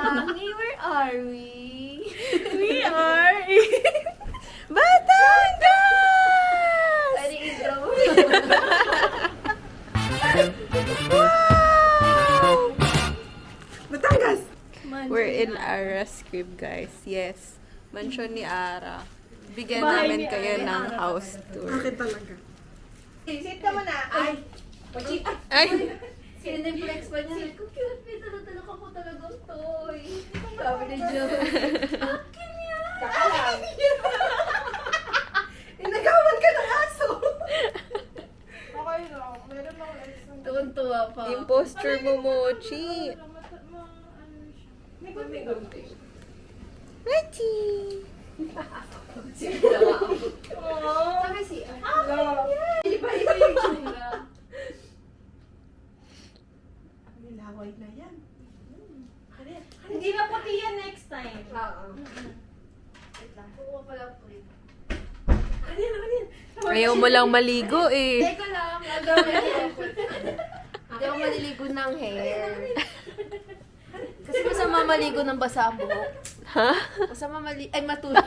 Anggi, where are we? We are Batangas! Ano yung intro mo? Wow! Batangas! We're in Ara's crib, guys. Yes. Mansion ni Ara. Bigyan namin kayo ng house tour. Bakit talaga? Sit ka muna. Ay! Ay! Siniplex pa niya. Ko cute, may talaga ko talagang toy. Sabi ni Joe. Akin yan! Kaka lang. Inagawan ka ng aso! Okay lang. Meron ako tuwan-tuwa pa. Imposter mo, Mochi. May gunting. Mochi! Sabi si Iba yung tsura. Nilaway na yan. Hindi na puti yan next time. Oo. Wait lang. Kuha pala po rin. Ano yan? Ayaw mo lang maligo eh. Teka lang. Agawin ko. Hindi ako maliligo ng hair. Kasi masama maligo ng basa ang buhok. Ha? Masama ay matulog.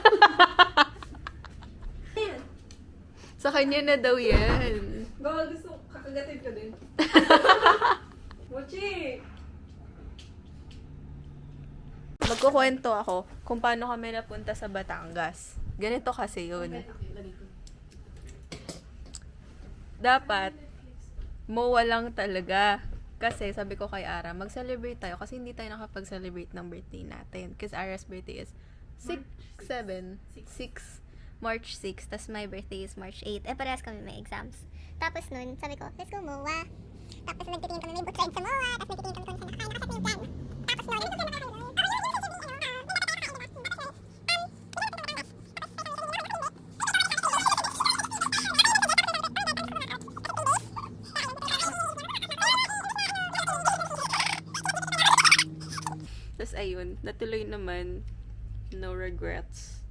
Sa kanya na daw yan. Baka gusto kakagatin ka din. Mochi! Magkukwento ako kung paano kami napunta sa Batangas. Ganito kasi yun. Dapat, mowa lang talaga. Kasi sabi ko kay Ara, mag-celebrate tayo kasi hindi tayo nakapag-celebrate ng birthday natin. Because Ara's birthday is 6 March 6, tas my birthday is March 8. Eh, parehas kami may exams. Tapos nun, sabi ko, let's go MOA. Tapos nagtitingin kami, may boot ride sa MOA. Tapos nagtitingin kami kung saan nakakain, nakasat na yung plan. Tapos nun, tas ayun, natuloy naman. No regrets.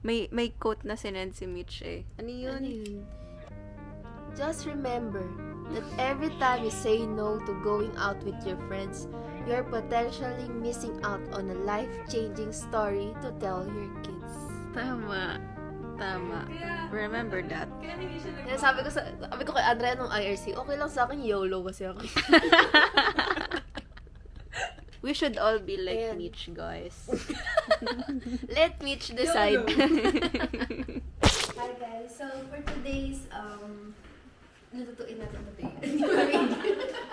May quote na sinend si Mitch eh. Ano yun? Just remember that every time you say no to going out with your friends, you're potentially missing out on a life-changing story to tell your kids. Tama. Remember that. Kaya hindi siya Kaya sabi ko kay Andrea nung IRC, okay lang sa akin, YOLO kasi ako. We should all be like Ayan. Mitch, guys. Let Mitch decide. Hi guys, so for today's, lututuin natin today.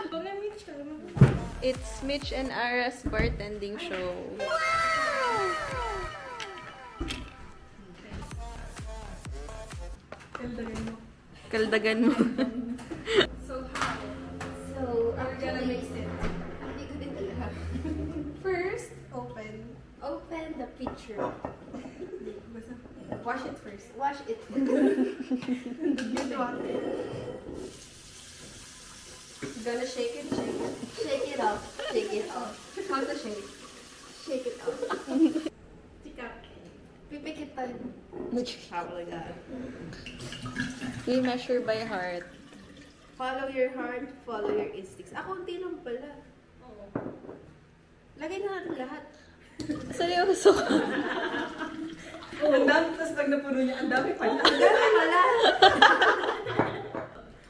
Pag-Mitch ka naman. It's Mitch and Ara's bartending show. Kaldagan mo. Kaldagan mo. So, how? So, We're gonna mix it. Hindi ko din talaga. First, open. Open the pitcher. Basta, wash it first. Wash it. Use water. Gonna shake it. Shake it off. Shake it off. How to shake? Shake it off. Tikap. Pipikit tayo. We measure by heart. Follow your heart, follow your instincts. Konti lang pala. Oo. Lagay na natin lahat. Seryoso ka? Ang dami, tapos pag napuno niya, ang dami pala. Wala.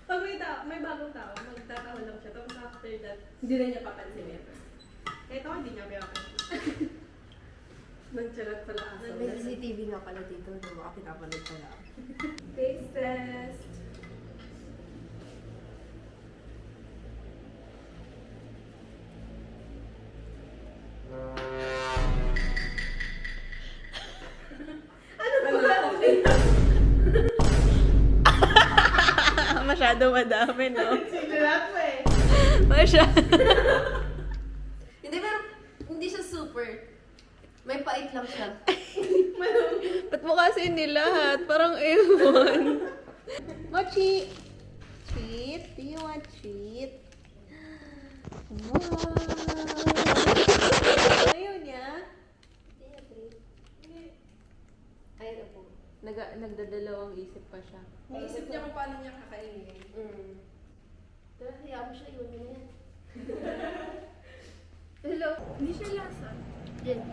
Pag may bagong tao, magtatawa lang siya. Tapos after that, hindi na niya papansinin. Ito, hindi niya papansinin. Nagcharat pala aso. May CCTV nga pala dito. Baka pinapanood pala. Taste test. Ano ba? Masyado madami, no? Sigarat mo eh. Hindi, pero hindi siya super. May pait lang siya. Ba't mo kasi nilahat? Parang ewan. Mochi! Treat? Do you want treat? Wow! Ayaw niya? Ayun na po. Nagdadalawang isip pa siya. Naisip niya kung paano niya kakainin. Pero hayaan mo siya, iwan mo na yan. Hello. Hindi siya lasa. Yan.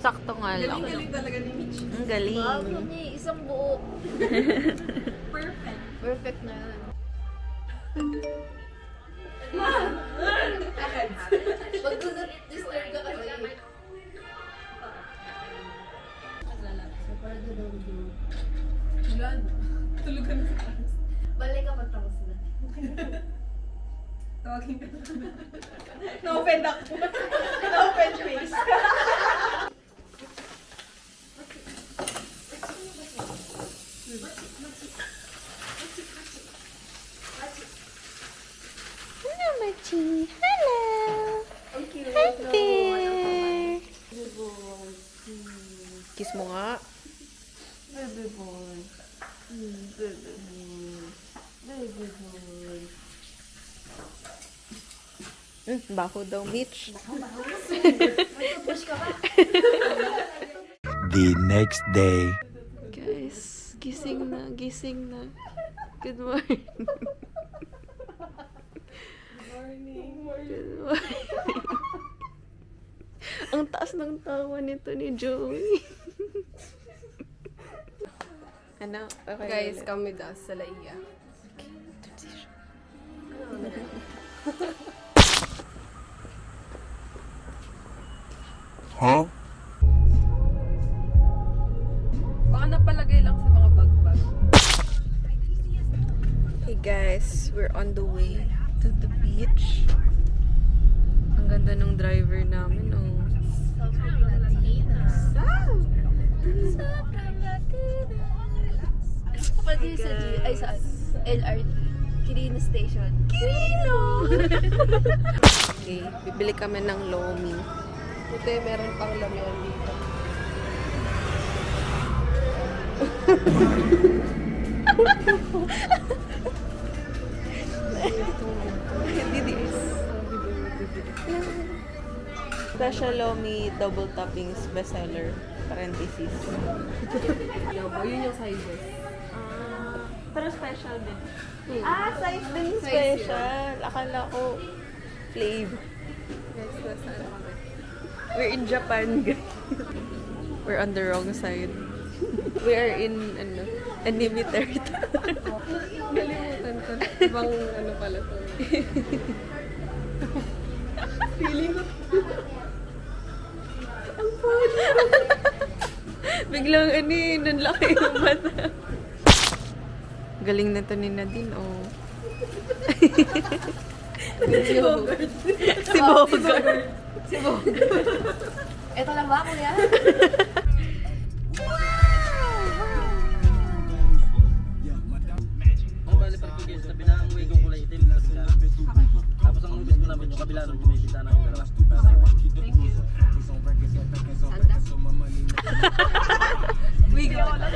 Sakto nga lang. Galing talaga ni Mitch. Ang galing. Bago niya isang buo. Perfect. Perfect na yan. Pag disturb ka kasi. So, parang gano'n yun. Wala na. Tulugan na sa taas. Balik ka pagtapos na. Tawagin ka. Na-offend ako. Na-offend face. Hello, Machi. Hello. Ang cute. Hi there. Kiss mo nga. Baby boy. Baby boy. Baby boy. Baho daw, Mitch. Push ka ba? The next day. Guys, gising na, gising na. Good morning. Morning. Good morning. Ang taas ng tawa nito ni Joey. Ano? Okay, Guys, ulit. come with us sa Laia. Huh? Baka napalagay lang sa mga bag-bag. Hey guys, we're on the way to the beach. Ang ganda ng driver namin, oh. Sobrang Latina. Sobrang Latina. Kapag yun sa G, ay sa LRT. Quirino Station. Kirino! Okay, bibili kami ng lomi. Ito meron pang lamyon dito. Didis. Special lomi double toppings bestseller. Parenthesis. Yun yung sizes. Pero special din. Hmm. Size din Size special. Akala ko flavor. Guys, nasa ano kami? We're in Japan, guys. We're on the wrong side. We are in enemy territory. Nalimutan ko. Ibang ano pala to. Feeling ko. Biglang nanlaki yung mata. Galing na to ni Nadine, oh. Si Bogart. Si Bogart. Ito lang ba, kuya? Ang bali Portuguese, sabi na ang wig ko kulay itim na sila. Tapos ang ubis ko namin yung kabila nun, yung may bitana yung dalawa. Wig ako lang.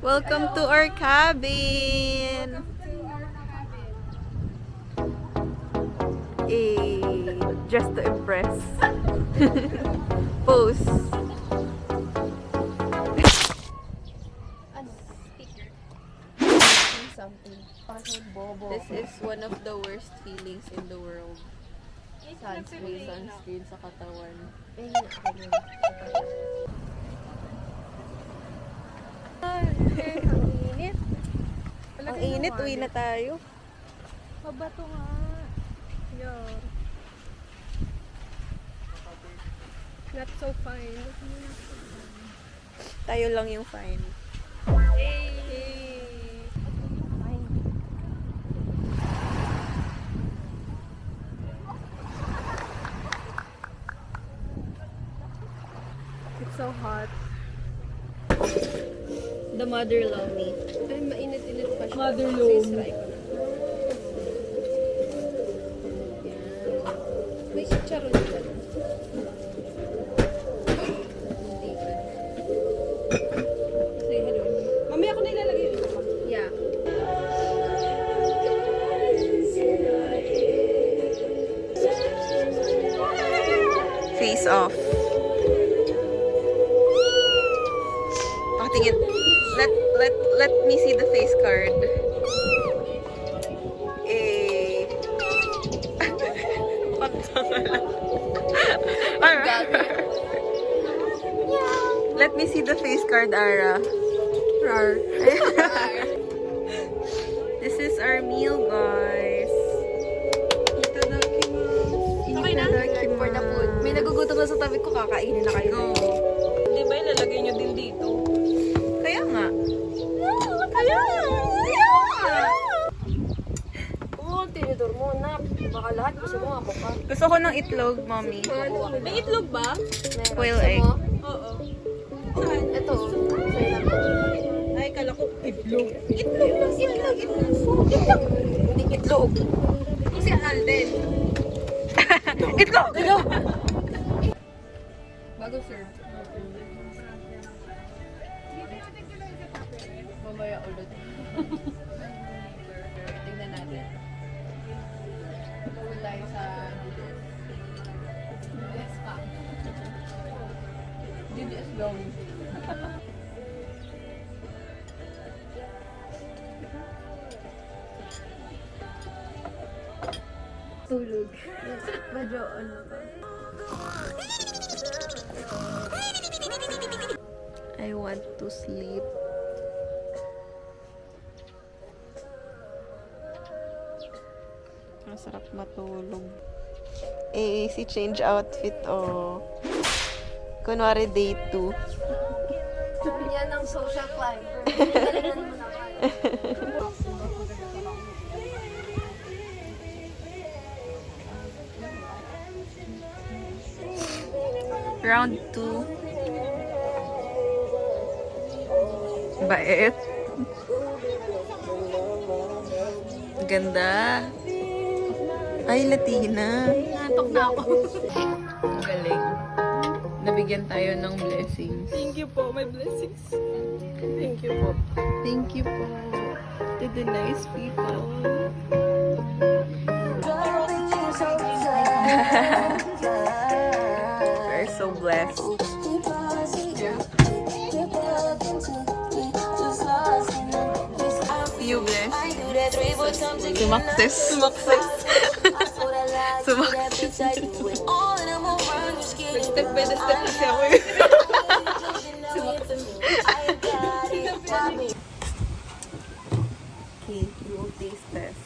Welcome to our cabin. Just to impress. Pose. Something. Parang bobo. This is one of the worst feelings in the world. May sunscreen sa katawan. Ang init. Ang init, uwi na tayo. Mabato nga. Yeah. Not so fine. Tayo lang yung fine. It's so hot. The mother love me. Ay, mainit-init pa siya. Mother Kasi loam. try ko na. Yan. May chicharon dyan. Hindi ka. Say hello. Mamaya ko na ilalagay yung isa pa. Yeah. Face off. Patingin. Let me see the face card. Eh. Let me see the face card, Ara. Rar. This is our meal, guys. Okay na? For the food. May nagugutom na sa tabi ko, kakainin na kayo. Go. Di ba ilalagay nyo din dito? Kaya nga. Oo, tinidor mo na. Baka lahat gusto mo ako pa. Gusto ko ng itlog, mommy. May itlog ba? Quail Gusto egg. mo? Oo. Saan? Ito. Sa'yo lang. Ay, kala ko itlog. Hindi itlog. Kasi Alden. Itlog! Bago serve. Mamaya ulit. Tingnan natin. Bawal tayo sa DDS pa. DDS long. Tulog. Medyo ano pa. I want to sleep. Masarap matulog. Eh, si change outfit, oh. Kunwari day 2. Yan ang social climber. Round 2. Bait. Ganda. Ay, Latina. Nantok na ako. Ang galing. Nabigyan tayo ng blessings. Thank you po, my blessings. Thank you po. Thank you po to the nice people. We're so blessed. You blessed? Sumakses. Sumakses. Step by step kasi ako eh. Okay, we will taste test.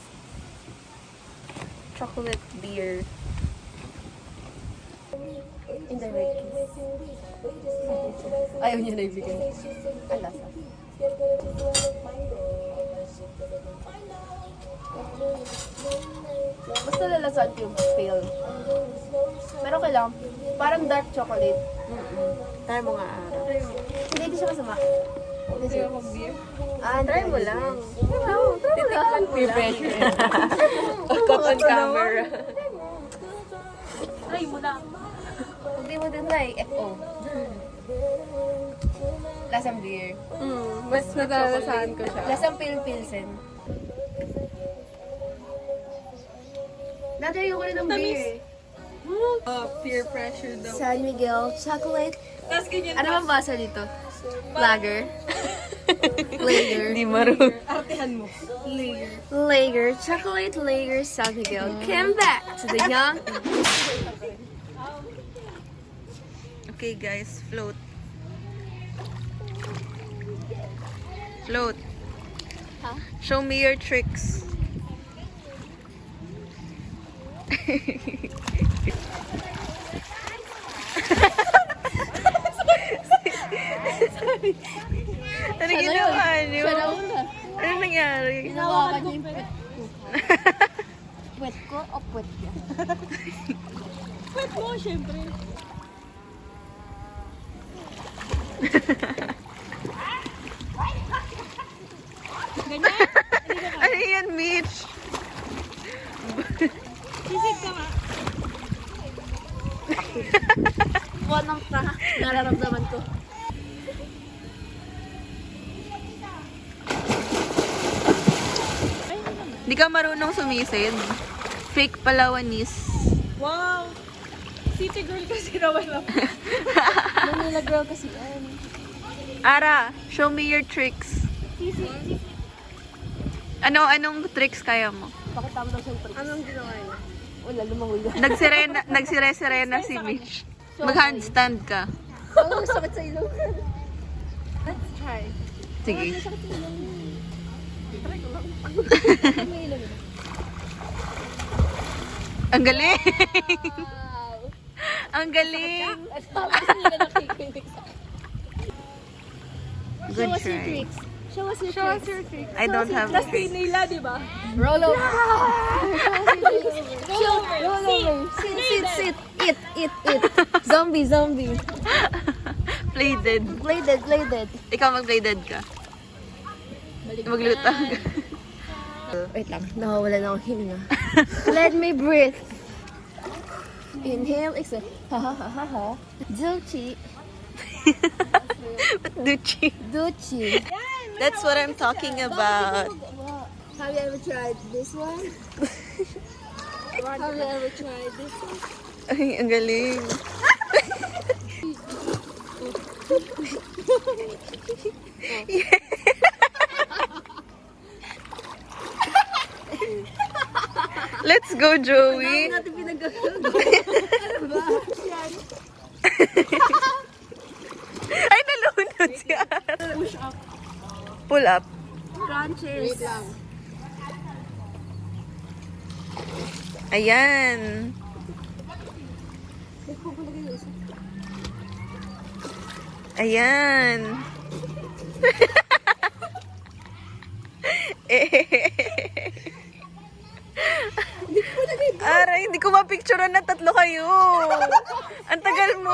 Chocolate beer. Indirect kiss. Ayaw niya na ibigay. Alasa. Basta lalasan ko yung pale. Pero kailangan, parang dark chocolate. Try mo nga, Ara. Hindi siya masama. Hindi siya. Mag-beer. Try mo lang. Titikman Peer pressure. Caught on camera. Try mo lang. Hindi mo din try. FO. Lasang beer. Mas nagalasahan ko siya. Lasang Pilsen. Dati ayoko rin ng beer. Peer pressure daw. San Miguel chocolate. Tapos ganyan. Ano bang basa dito? Lager. Lager. Hindi marunong. Artehan mo. Layer. Lager. Chocolate Lager San Miguel. Came back to the young. Okay, guys, float. Float. Huh? Show me your tricks. Ano ginawa niyo? Ano nangyari? Ginawa niya yung puwet ko. Puwet ko o puwet niya? Pwede mo, syempre. Ano yan, Mitch? Sisig ka nga. Buwan ng nararamdaman ko. Hindi ka marunong sumisid. Fake Palawanis. Wow! City girl kasi naman ako. Manila girl kasi yan. Ara, show me your tricks. Anong tricks kaya mo? Bakit tama daw siyang tricks? Anong ginawa niya? Wala, lumangoy na. Nagsire-sirena si Mitch. Mag-handstand ka. Oh, sakit sa ilong. Let's try. Sige. Ang galing! Ang galing! Good try. Show us your tricks. I don't have Tapos tricks. nila, di ba? Roll over. Roll over. Sit. Eat. Zombie. Play dead. Play dead. Ikaw mag-play dead ka. Maglutang ka. Wait lang, nakawala na akong hininga. Let me breathe. Inhale, exhale. Ha ha ha ha ha. Duchi. Duchi. That's what I'm talking about. Have you ever tried this one? Have you ever tried this one? Ay, ang galing. Let's go, Joey. Natin pinagagawin. Ay, nalunod si Ara. Push up. Pull up. Crunches. Wait lang. Ayan. Ayan. Aray, hindi ko mapicturean na tatlo kayo. Ang tagal mo.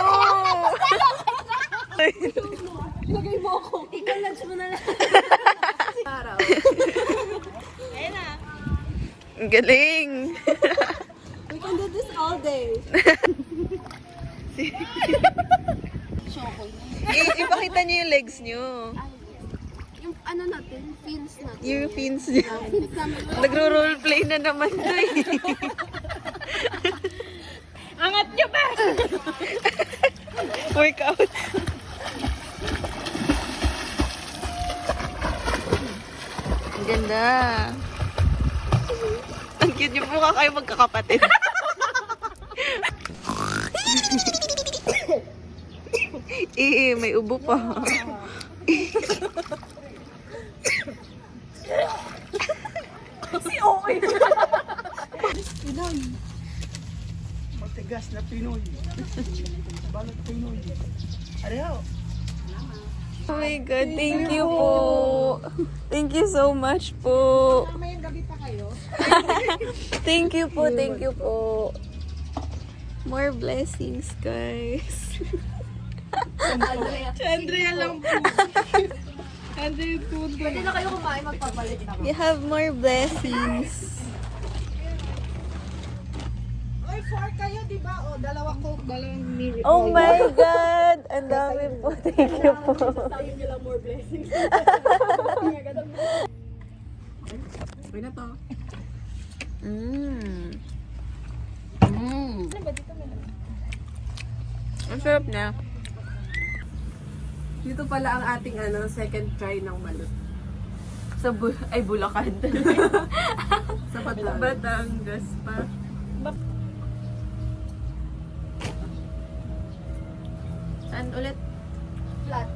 Ilagay mo ako. Ikaw lunch mo na lang. Araw. Ang galing. We can do this all day. Ipakita niyo yung legs niyo. Yung ano natin, fins natin. Yung fins niyo. Fins namin. Nagro-roleplay na naman to eh. Angat niyo ba? Workout. Ang ganda. Ang cute yung mukha kayo magkakapatid. May ubo pa. Matigas na Pinoy. Balot Pinoy. Areho. Oh my God, thank you po. Thank you so much po. Thank you po, thank you po. More blessings, guys. Andrea lang po. Andrea po. Pwede na kayo kumain, magpapalit na. You have more blessings. Oy, 4 kayo, di ba? O, dalawa Coke, dalawang mirror. Oh my God! Ang dami po. Thank you po. Tayo nila more blessings. Uy na to. Ang sarap na. Dito pala ang ating second try ng balut. Sa Bulacan. Sa Batangas. Batangas pa. Saan ulit? Flat.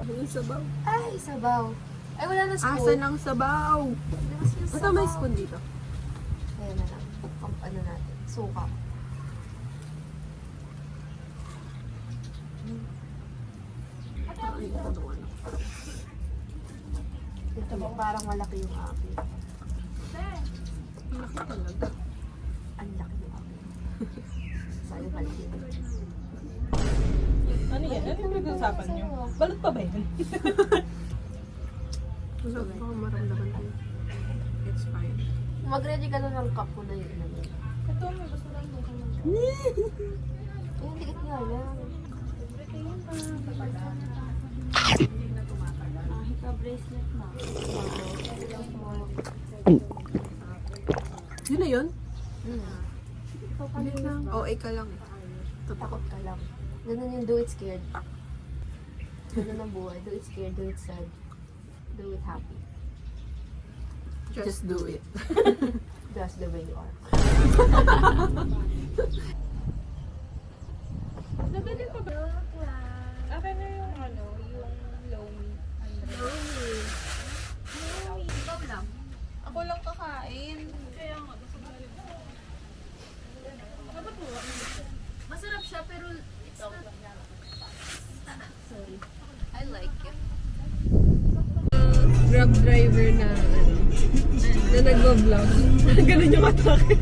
Yung sabaw. Ay, sabaw. Ay, wala na spoon. Asa ng sabaw? Basta may spoon dito. Ayan na lang. Ano natin? Suka. Ito ba parang malaki yung akin? Ang laki talaga. Ang laki yung akin. Sa'yo maliit. Ano yan? Ano yung pinag-usapan niyo? Balut pa ba yan? Gusto ko maramdaman ko. It's fine. Mag-ready ka na ng cup ko na yun. Ito, may gusto lang doon. Ay, ang liit nga yan. Yun na yun? OA ka lang. Takot ka lang. Ganun yung do it scared. Ganun ang buhay. Do it scared, do it sad, do it happy. Just do it. Just the way you are. Akin na yung ano, yung loamy. Ikaw lang. Ako lang kakain. Masarap siya pero it's not... Sorry. I like it. Grab driver na nagvo-vlog. Ganun yung atake.